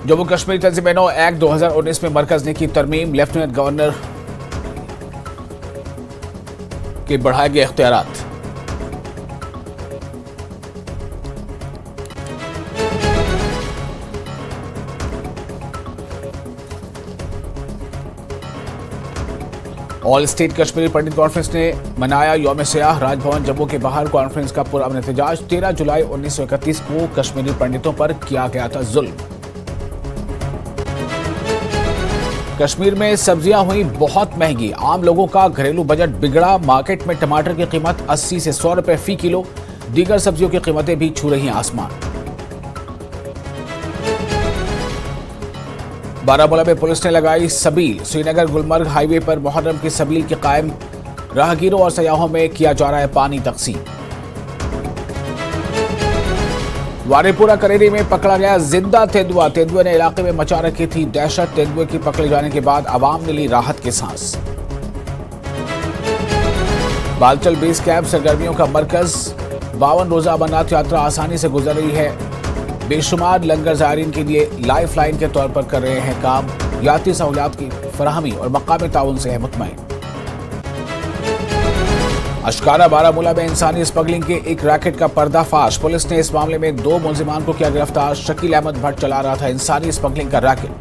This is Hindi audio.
जम्मू कश्मीर तंजीम-ए-नौ एक्ट 2019 में मरकज ने की तरमीम, लेफ्टिनेंट गवर्नर के बढ़ाए गए इख्तियारात। ऑल स्टेट कश्मीरी पंडित कॉन्फ्रेंस ने मनाया यौम सियाह। राजभवन जम्मू के बाहर कॉन्फ्रेंस का पुरअमन एहतजाज। 13 जुलाई 1931 को कश्मीरी पंडितों पर किया गया था जुल्म। कश्मीर में सब्जियां हुई बहुत महंगी, आम लोगों का घरेलू बजट बिगड़ा। मार्केट में टमाटर की कीमत 80 से 100 रुपए फी किलो। दीगर सब्जियों की कीमतें भी छू रही हैं आसमान। बारामूला में पुलिस ने लगाई सबील। श्रीनगर गुलमर्ग हाईवे पर मुहर्रम की सबील के कायम। राहगीरों और सयाहों में किया जा रहा है पानी तकसीम। वारीपुरा करेरी में पकड़ा गया जिंदा तेंदुआ। तेंदुए ने इलाके में मचा रखी थी दहशत। तेंदुए की पकड़े जाने के बाद आवाम ने ली राहत की सांस। बालचल बेस कैंप सरगर्मियों का मरकज। 52 रोजा अमरनाथ यात्रा आसानी से गुजर रही है। बेशुमार लंगर ज़ायरीन के लिए लाइफ लाइन के तौर पर कर रहे हैं काम। यात्री सहूलियात की फराहमी और मकामी ताउन से है मुतमईन। अशकारा बारामूला में इंसानी स्मगलिंग के एक रैकेट का पर्दाफाश। पुलिस ने इस मामले में 2 मुलजिमान को किया गिरफ्तार। शकील अहमद भट्ट चला रहा था इंसानी स्मगलिंग का रैकेट।